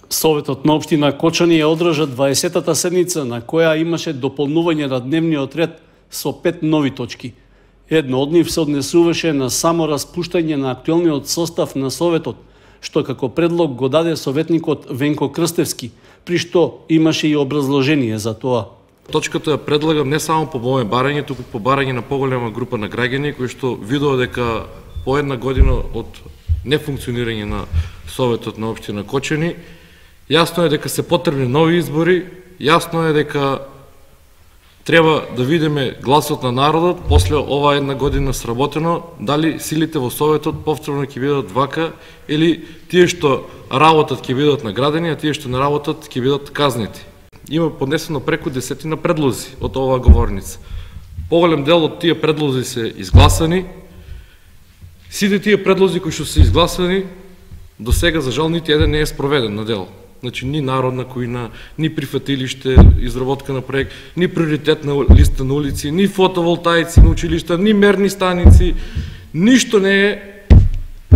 Советот на општина Кочани ја одржа 20-та седница на која имаше дополнување на дневниот ред со 5 нови точки. Едно од нив се однесуваше на само распуштање на актуелниот состав на Советот, што како предлог го даде советникот Венко Крстевски, при што имаше и образложение за тоа. Точката предлагам не само по моје барање, туку по барање на поголема група на граѓани кои што видоа дека по една година од нефункционирање на Советот на општина Кочани, јасно е дека се потребни нови избори, јасно е дека треба да видиме гласот на народот после ова една година сработено, дали силите во Советот повторно ќе бидат вака или тие што работат ќе бидат наградени, а тие што не работат ќе бидат казнети. Има поднесено преку 10 предлози од оваа говорница. Поголем дел од тие предлози се изгласани. Сите тие предлози кои што се изгласани, до сега за жал нити еден не е спроведен на дело. Значи, ни народна којна, ни прифатилиште, изработка на проект, ни приоритетна листа на улици, ни фотоволтаици на училишта, ни мерни станици, ништо не е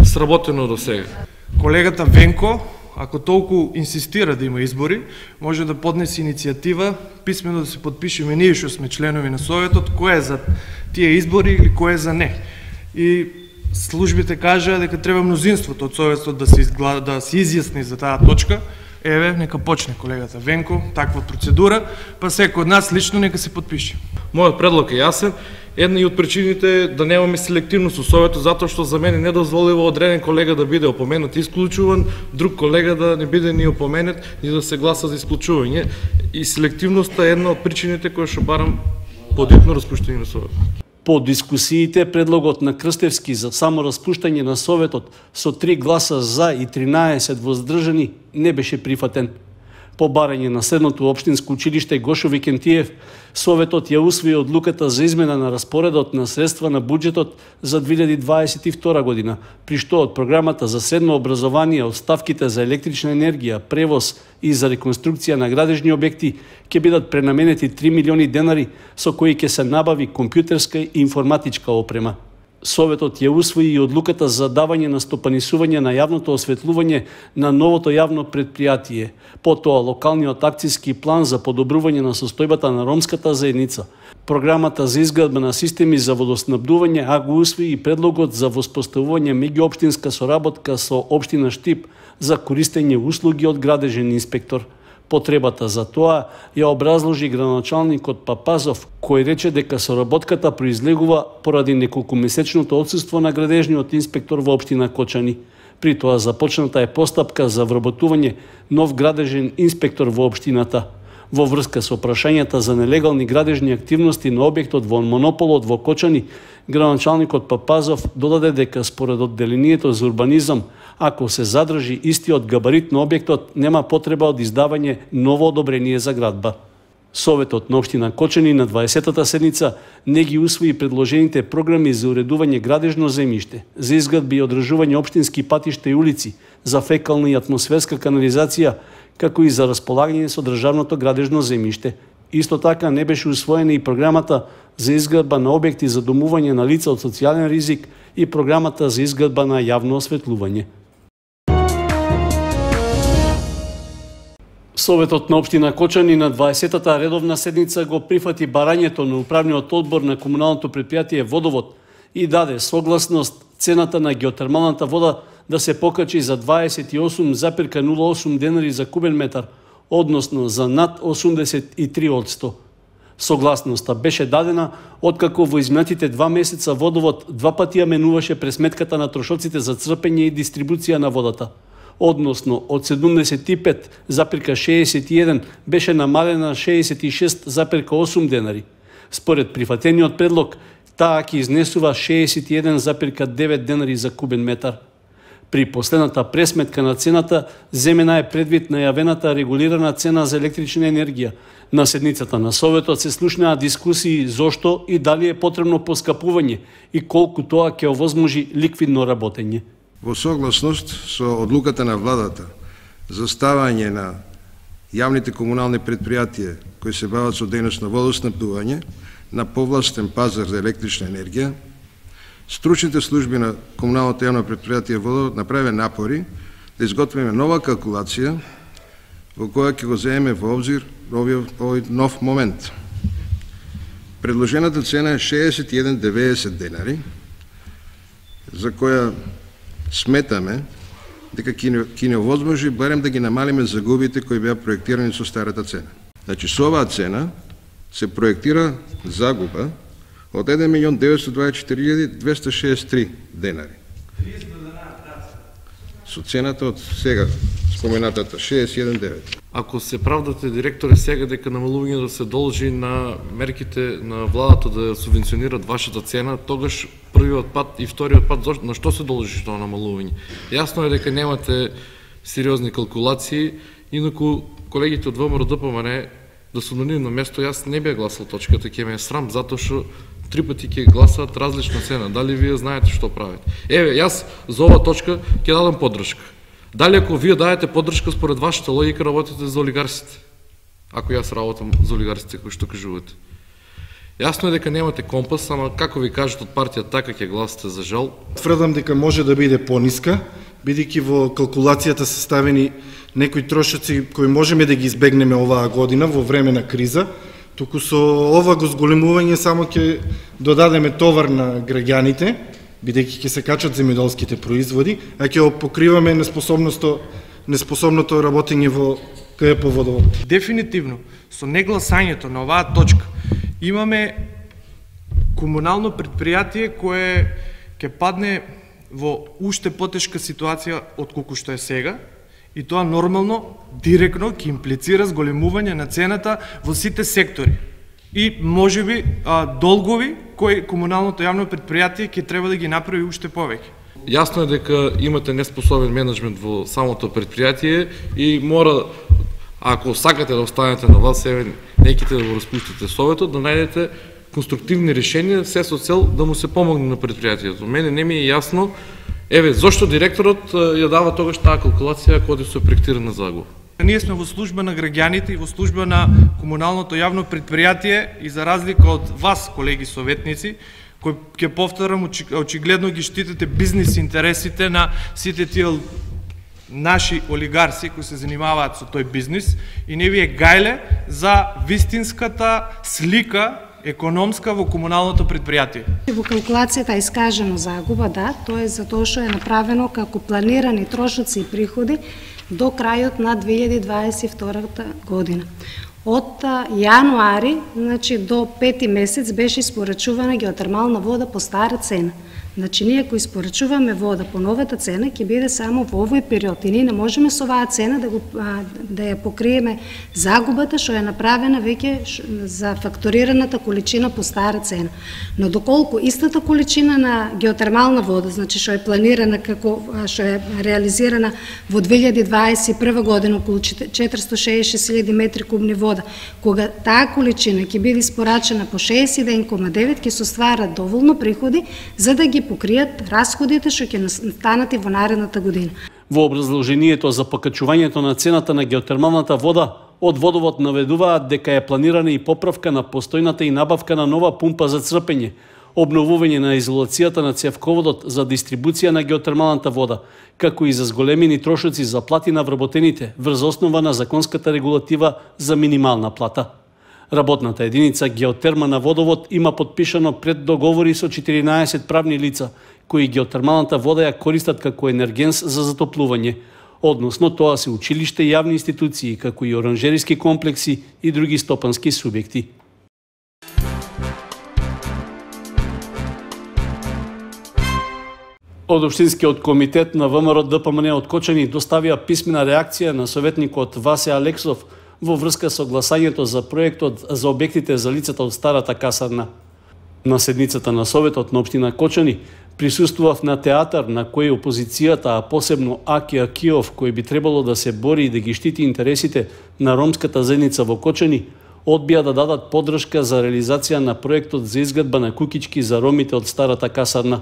сработено до сега. Колегата Венко, ако толку инсистира да има избори, може да поднесе иницијатива, писмено да се подпишеме ние што сме членови на Советот, кој е за тие избори или кој е за не. И службите кажаа дека треба мнозинството од Советот да се изјасни за таа точка. Еве, нека почне колегата Венко, таква процедура, па секој од нас лично нека се подпише. Мојот предлог е јасен. Една и од причините е да немаме селективност во Советот, затоа што за мене не дозволува одреден колега да биде опоменат и исклучуван, друг колега да не биде ни опоменет, ни да се гласа за исклучување. И селективноста е една од причините која што барам подитно распуштање на Советот. По дискусиите, предлогот на Крстевски за само распуштање на Советот со 3 гласа за и 13 воздржани не беше прифатен. По барање на следното општинско училиште Гошо Викентиев, Советот ја усвои одлуката за измена на распоредот на средства на буџетот за 2022 година, при што од програмата за средно образование од ставките за електрична енергија, превоз и за реконструкција на градежни објекти ќе бидат пренаменети 3 милиони денари со кои ќе се набави компјутерска и информатичка опрема. Советот ја усвои и одлуката за давање на стопанисување на јавното осветлување на новото јавно предпријатие, потоа локалниот акцијски план за подобрување на состојбата на ромската заедница, програмата за изградба на системи за водоснабдување, а го усвои и предлогот за воспоставување меѓуопштинска соработка со општина Штип за користење услуги од градежен инспектор. Потребата за тоа ја образложи градоначалникот Папазов, кој рече дека соработката произлегува поради неколкумесечното отсуство на градежниот инспектор во општина Кочани. При тоа започната е постапка за вработување нов градежен инспектор во општината. Во врска со прашањата за нелегални градежни активности на објектот во монополот во Кочани, градоначалникот Папазов додаде дека според одделението за урбанизам, ако се задржи истиот габарит на објектот, нема потреба од издавање ново одобрение за градба. Советот на општина Кочани на 20-та седница не ги усвои предложените програми за уредување градежно земјиште, за изградби и одржување општински патишта и улици, за фекална и атмосферска канализација, како и за располагање со државното градежно земјиште. Исто така не беше усвоена и програмата за изградба на објекти за домување на лица од социјален ризик и програмата за изградба на јавно осветлување. Советот на општина Кочани на 20-та редовна седница го прифати барањето на управниот одбор на комуналното предпријатие Водовод и даде согласност цената на геотермалната вода да се покачи за 28,08 денари за кубен метар, односно за над 83%. Согласноста беше дадена откако во изминатите 2 месеца Водовод 2 пати ја менуваше пресметката на трошоците за црпење и дистрибуција на водата. Односно, од 75,61 беше намалена на 66,8 денари. Според прифатениот предлог, таа ќе изнесува 61,9 денари за кубен метар. При последната пресметка на цената, земена е предвид најавената регулирана цена за електрична енергија. На седницата на Советот се слушнаа дискусии зошто и дали е потребно поскапување и колку тоа ќе овозможи ликвидно работење. Во согласност со одлуката на владата за ставање на јавните комунални предпријатија кои се бават со дејност на водоснабдување на повластен пазар за електрична енергија, стручните служби на комуналното јавно предпријатие Водовод направи напори да изготвиме нова калкулација во која ќе го земеме во обзир овој нов момент. Предложената цена е 61,90 денари, за која сметаме дека ќе не овозможи барем да ги намалиме загубите кои беа проектирани со старата цена. Значи, со оваа цена се проектира загуба од 1.924.263 денари. Со цената од сега споменатата 61,9. Ако се правдате, директоре, сега дека намалувањето да се должи на мерките на владата да субвенционират вашата цена, тогаш првиот пат и вториот пат на што се должи тоа намалување? Јасно е дека немате сериозни калкулации, инаку колегите од ВМРО ДПМН да сум на нивно место, јас не беа гласал точката, ќе ме е срам, затоа што 3 пати ќе гласаат различна цена. Дали вие знаете што правите? Еве, јас за оваа точка ќе дадам поддршка. Дали ако вие дадете поддршка според вашата логика работите за олигарсите? Ако јас работам за олигарсите кои што кажувате. Јасно е дека немате компас, ама како ви кажат од партија така ќе гласате за жал. Тврдам дека може да биде пониска, бидејќи во калкулацијата се ставени некои трошоци кои можеме да ги избегнеме оваа година во време на криза, туку со ова го зголемување само ќе додадеме товар на граѓаните, бидејќи ќе се качат земјоделските производи, а ќе покриваме неспособното работење во КП Водовод. Дефинитивно, со негласањето на оваа точка имаме комунално предпријатие кое ќе падне во уште потешка ситуација од колку што е сега, и тоа нормално, директно ќе имплицира зголемување на цената во сите сектори. И можеби долгови кои комуналното јавно предпријатие ќе треба да ги направи уште повеќе. Јасно е дека имате неспособен менеджмент во самото предпријатие и мора, ако сакате да останете на власт, неките да го распуштите советот, да најдете конструктивни решенија, се со цел да му се помогне на предпријатието. Мене не ми е јасно, зошто директорот ја дава тогаш таа калкулација кога се проектирана загуба. Ние сме во служба на граѓаните и во служба на комуналното јавно предпријатие и за разлика од вас, колеги советници, кои, ќе повторам, очигледно ги штитите бизнис интересите на сите тие наши олигарси кои се занимаваат со тој бизнис и не ви е гајле за вистинската слика економска во комуналното предпријатие. Во калкулацијата е искажено загуба, да, тоа е затоа што е направено како планирани трошоци и приходи до крајот на 2022 година. Од јануари, значи до 5 месец беше испорачувана геотермална вода по стара цена. Значи, ние ако испорачуваме вода по новата цена, ќе биде само во овој период и ние не можеме со оваа цена да ја покриеме загубата што е направена веќе за факторираната количина по стара цена. Но доколку истата количина на геотермална вода, значи што е планирана како што е реализирана во 2021 година околу 466.000 метри кубни вода, кога таа количина ќе биде испорачена по 61,9, ќе се стварат доволно приходи за да ги покријат расходите што ќе настанат и во наредната година. Во образложението за покачувањето на цената на геотермалната вода, од Водовод наведуваат дека е планирана и поправка на постојната и набавка на нова пумпа за црпење, обновување на изолацијата на цевководот за дистрибуција на геотермалната вода, како и за зголемени трошоци за плати на вработените врз основа на законската регулатива за минимална плата. Работната единица геотерма на Водовод има подпишано преддоговори со 14 правни лица, кои геотермалната вода ја користат како енергенс за затоплување, односно тоа се училиште, јавни институции, како и оранжериски комплекси и други стопански субјекти. Од Општинскиот комитет на ВМРО ДПМН од Кочани доставија писмена реакција на советникот Васе Алексов во врска со гласањето за проектот за објектите за лицата од старата касарна. На седницата на Советот на Општина Кочани присуствував на театар на кој опозицијата, а посебно Аки Акиов, кој би требало да се бори и да ги штити интересите на ромската заедница во Кочани, одбија да дадат поддршка за реализација на проектот за изградба на куќички за ромите од старата касарна.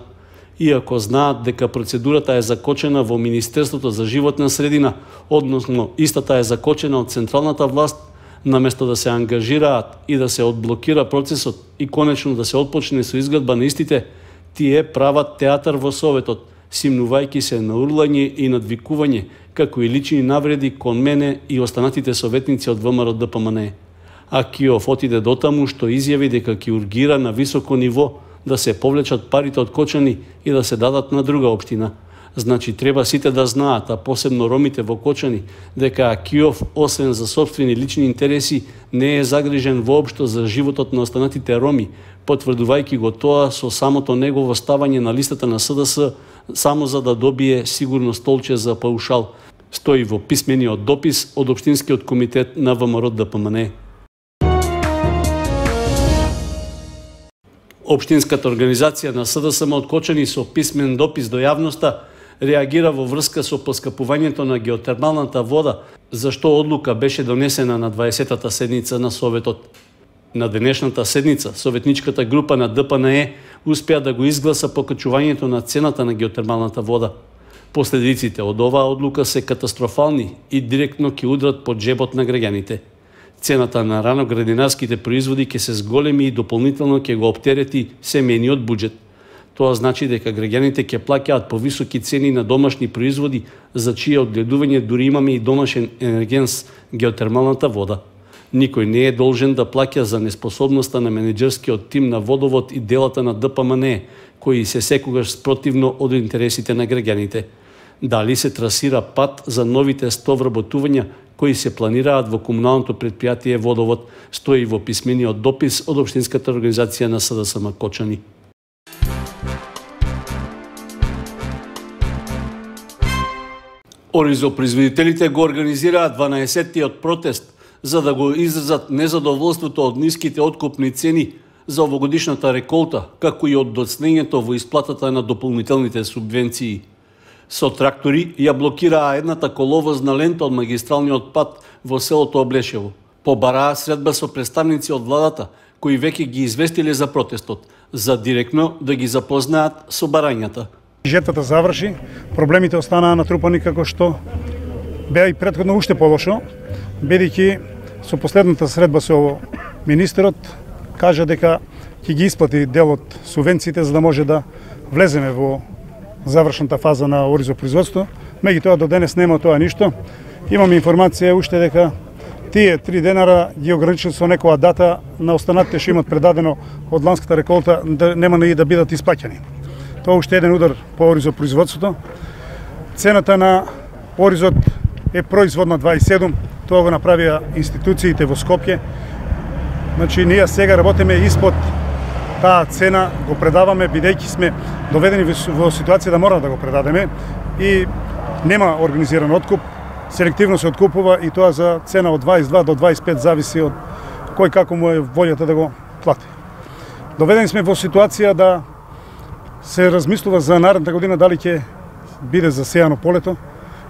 Иако знаат дека процедурата е закочена во Министерството за животна средина, односно истата е закочена од централната власт, наместо да се ангажираат и да се одблокира процесот и конечно да се отпочне со изградба на истите, тие прават театар во Советот, симнувајќи се на урлање и надвикување, како и лични навреди кон мене и останатите советници од ВМРО ДПМНЕ. Акиов отиде дотаму што изјави дека ќе ургира на високо ниво да се повлечат парите од Кочани и да се дадат на друга општина. Значи, треба сите да знаат, а посебно ромите во Кочани, дека Акиов, освен за собствени лични интереси, не е загрижен воопшто за животот на останатите роми, потврдувајќи го тоа со самото негово ставање на листата на СДС, само за да добие сигурно столче за паушал, стои во писмениот допис од Општинскиот комитет на ВМРО ДПМНЕ. Општинската организација на СДСМ од Кочани со писмен допис до јавноста реагира во врска со поскапувањето на геотермалната вода, за што одлука беше донесена на 20-та седница на Советот. На денешната седница, советничката група на ДПНЕ успеа да го изгласа покачувањето на цената на геотермалната вода. Последиците од оваа одлука се катастрофални и директно ќе удрат по джебот на граѓаните. Цената на раноградинарските производи ќе се зголеми и дополнително ќе го оптерети семејниот буџет. Тоа значи дека граѓаните ќе плаќаат повисоки цени на домашни производи, за чие одгледување дури имаме и домашен енергенс геотермалната вода. Никој не е должен да плаќа за неспособноста на менеджерскиот тим на водовод и делата на ДПМНЕ, кои се секогаш спротивно од интересите на граѓаните. Дали се трасира пат за новите 100 вработувања кои се планираат во комуналното предпријатие Водовод, стои во писмениот допис од Општинската организација на СДСМ Кочани. Оризопроизводителите го организираат 12-тиот протест за да го изразат незадоволството од ниските откупни цени за овогодишната реколта, како и од доцнењето во исплатата на дополнителните субвенции. Со трактори ја блокираа едната коловозна лента од магистралниот пат во селото Облешево. Побараа средба со представници од владата, кои веќе ги известиле за протестот, за директно да ги запознаат со барањата. Жетвата заврши, проблемите останаа натрупани како што беа и претходно уште полошо, бидејќи со последната средба со министерот кажа дека ќе ги исплати дел од субвенциите за да може да влеземе во завршната фаза на оризопроизводство. Меѓутоа до денес нема тоа ништо. Имаме информација уште дека тие 3 денара ги ограничили со некоја дата на останатите што имат предадено од ланската реколта да нема да бидат исплаќани. Тоа уште еден удар по оризопроизводството. Цената на оризот е производна 27, тоа го направија институциите во Скопје. Значи ние сега работиме испод таа цена, го предаваме бидејќи сме доведени во ситуација да мора да го предадеме и нема организиран откуп, селективно се откупува и тоа за цена од 22 до 25 зависи од кој како му е волјата да го плати. Доведени сме во ситуација да се размислува за наредната година дали ќе биде засејано полето,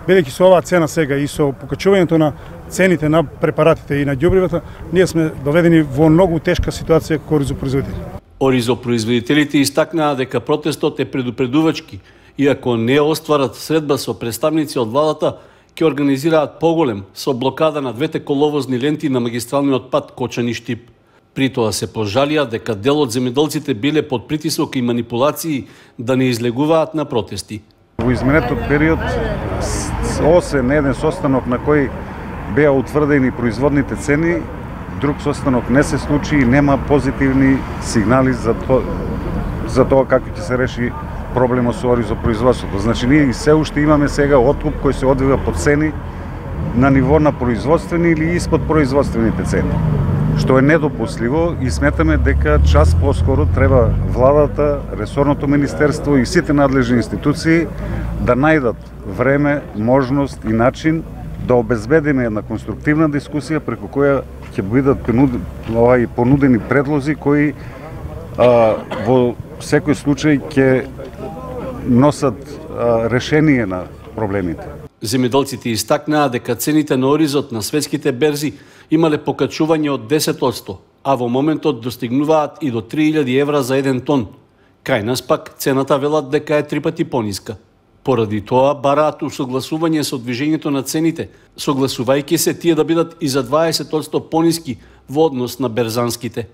бидејќи со оваа цена сега и со покачувањето на цените на препаратите и на ѓубривата, ние сме доведени во многу тешка ситуација како оризопроизводители. Оризопроизводителите истакнаа дека протестот е предупредувачки и ако не остварат средба со представници од владата, ќе организираат поголем со блокада на двете коловозни ленти на магистралниот пат Кочани-Штип. При тоа се пожалија дека дел од земјоделците биле под притисок и манипулации да не излегуваат на протести. Во изминатиот период, освен еден состанок на кој беа утврдени производните цени, друг состанок не се случи и нема позитивни сигнали за тоа како ќе се реши проблемот со оризопроизводството. Значи ние се уште имаме сега откуп кој се одвива по цени на ниво на производствени или испод производствените цени, што е недопустливо и сметаме дека час поскоро треба владата, ресорното министерство и сите надлежни институции да најдат време, можност и начин да обезбедиме една конструктивна дискусија преку која ќе бидат понудени предлози кои во секој случај ќе носат решение на проблемите. Земјоделците истакнаа дека цените на оризот на светските берзи имале покачување од 10%, а во моментот достигнуваат и до 3000 евра за 1 тон. Кај нас пак цената велат дека е 3 пати пониска. Поради тоа бараат усогласување со движењето на цените, согласувајќи се тие да бидат и за 20% пониски во однос на берзанските.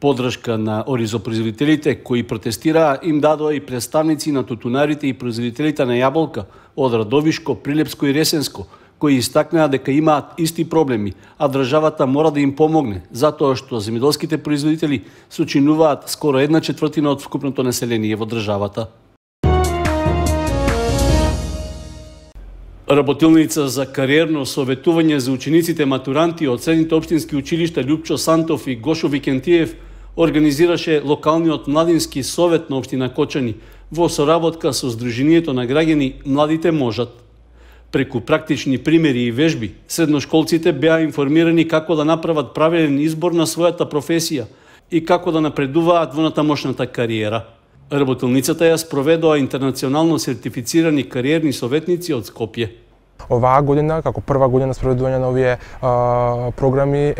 Подршка на оризопроизводителите кои протестираа им дадоа и представници на тутунарите и производителите на јаболка од Радовишко, Прилепско и Ресенско, кои истакнаа дека имаат исти проблеми, а државата мора да им помогне, затоа што земјоделските производители сочинуваат скоро 1/4 од вкупното население во државата. Работилница за кариерно советување за учениците матуранти од средните општински училишта Љупчо Сантов и Гошо Викентиев организираше локалниот младински совет на општина Кочани во соработка со Сдруженијето на граѓани Младите можат. Преку практични примери и вежби, средношколците беа информирани како да направат правилен избор на својата професија и како да напредуваат во натамошната кариера. Работилницата ја спроведоа интернационално сертифицирани кариерни советници од Скопје. Оваа година, како прва година спроведување на овие програми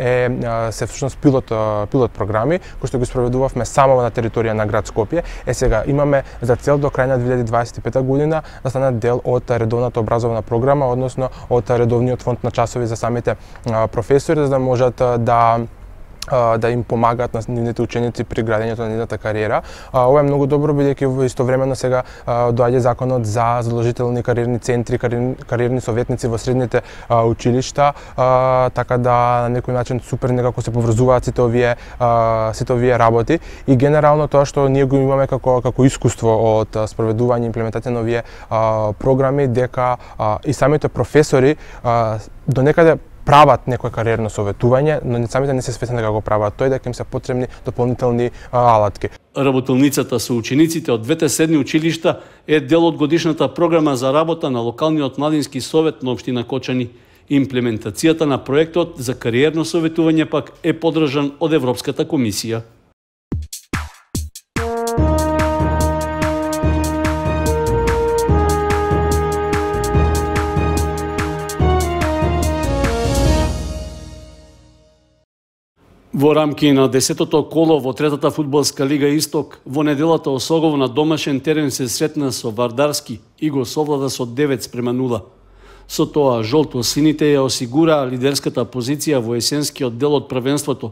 се всушност пилот програми кои што ги спроведувавме само на територија на град Скопје. Сега имаме за цел до крај на 2025 година да станат дел од редовната образовна програма, односно од редовниот фонд на часови за самите професори, за да можат да им помагаат на нивните ученици при градењето на нивната кариера. Ова е многу добро бидејќи истовремено сега доаѓа законот за задолжителни кариерни центри, кариерни советници во средните училишта, така да на некој начин супер некако се поврзуваат сите овие работи и генерално тоа што ние го имаме како искуство од спроведување и имплементација на овие програми, дека и самите професори до некаде прават некое кариерно советување, но самите не се свесни дека го прават тој, дека им се потребни дополнителни алатки. Работилницата со учениците од двете средни училишта е дел од годишната програма за работа на локалниот младински совет на општина Кочани. Имплементацијата на проектот за кариерно советување пак е поддржан од Европската комисија. Во рамки на 10-то коло во третата фудбалска лига Исток, во неделата Осогово на домашен терен се сретна со Вардарски и го совлада со 9:0. Со тоа жолто-сините ја осигураа лидерската позиција во есенскиот дел од првенството,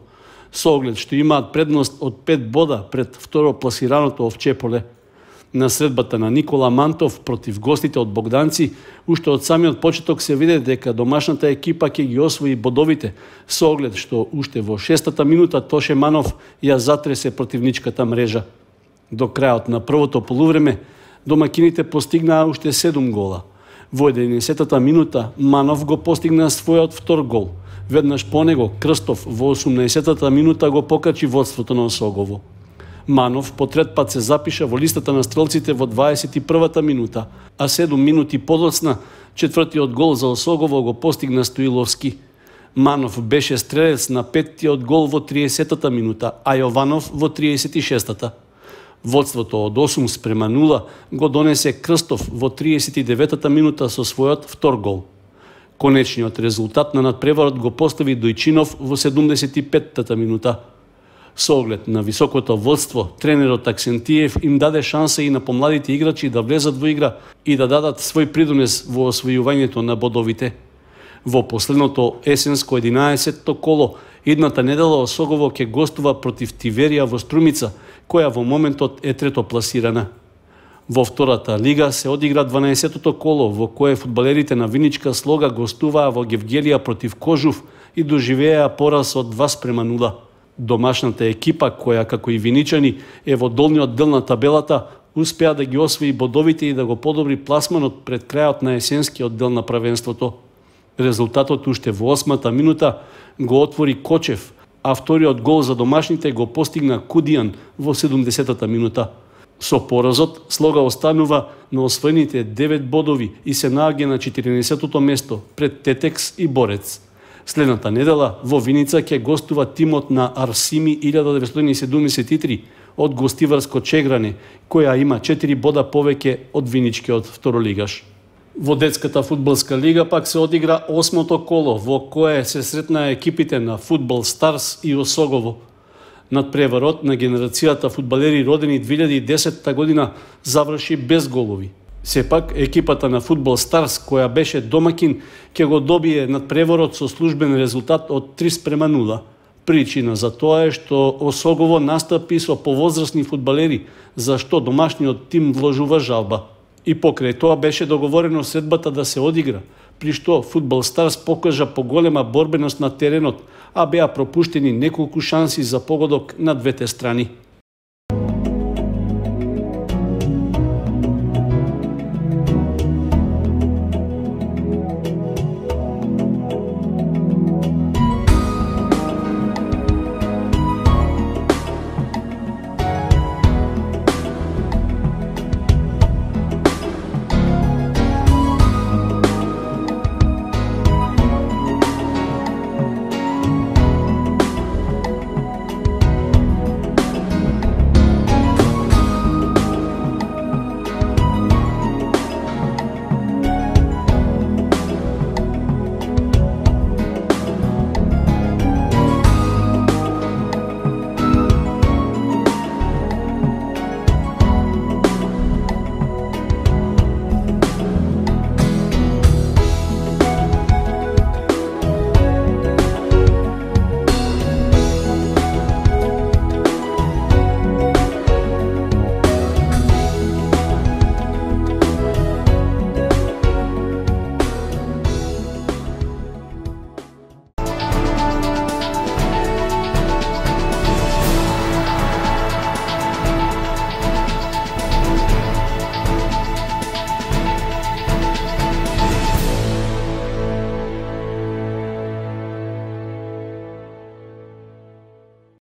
со оглед што имаат предност од 5 бода пред второпласираното Овчеполе. На средбата на Никола Мантов против гостите од Богданци, уште од самиот почеток се виде дека домашната екипа ќе ги освои бодовите, со оглед што уште во 6-та минута Тоше Манов ја затресе противничката мрежа. До крајот на првото полувреме, домакините постигнаа уште 7 гола. Во 11-та минута Манов го постигна својот втор гол. Веднаш по него Крстов во 18-та минута го покачи водството на Осогово. Манов по трет пат се запиша во листата на стрелците во 21-та минута, а 7 минути подоцна четвртиот гол за Осогово го постигна Стоиловски. Манов беше стрелец на 5-тиот гол во 30-та минута, а Јованов во 36-та. Водството од 8:0 го донесе Крстов во 39-та минута со својот втор гол. Конечниот резултат на надпреварот го постави Дојчинов во 75-та минута. Со оглед на високото водство, тренерот Аксентиев им даде шанса и на помладите играчи да влезат во игра и да дадат свој придонес во освојувањето на бодовите. Во последното есенско 11-то коло, идната недела Осогово ќе гостува против Тиверија во Струмица, која во моментот е трето пласирана. Во втората лига се одигра 12-то коло, во кое фудбалерите на Виничка Слога гостуваа во Гевгелија против Кожув и доживеа пораз од 2:0. Домашната екипа, која како и виничани е во долниот дел на табелата, успеа да ги освои бодовите и да го подобри пласманот пред крајот на есенскиот дел на правенството. Резултатот уште во 8-та минута го отвори Кочев, а вториот гол за домашните го постигна Кудијан во 70-та минута. Со поразот, Слога останува на освоените 9 бодови и се наоѓа на 14-тото место пред Тетекс и Борец. Следната недела во Виница ќе гостува тимот на Арсими 1973 од гостиварско Чегране, која има 4 бода повеќе од виничкиот второлигаш. Во детската фудбалска лига пак се одигра 8-то коло, во кое се сретнаа екипите на Фудбал Старс и Осогово. Надпреварот на генерацијата фудбалери родени 2010 година заврши без голови. Сепак, екипата на Фудбал Старс, која беше домакин, ќе го добие надпреворот со службен резултат од 3:0. Причина за тоа е што Осогово настапи со повозрастни фудбалери, за што домашниот тим вложува жалба. И покрај тоа беше договорено средбата да се одигра, при што Фудбал Старс покажа поголема борбеност на теренот, а беа пропуштени неколку шанси за погодок на двете страни.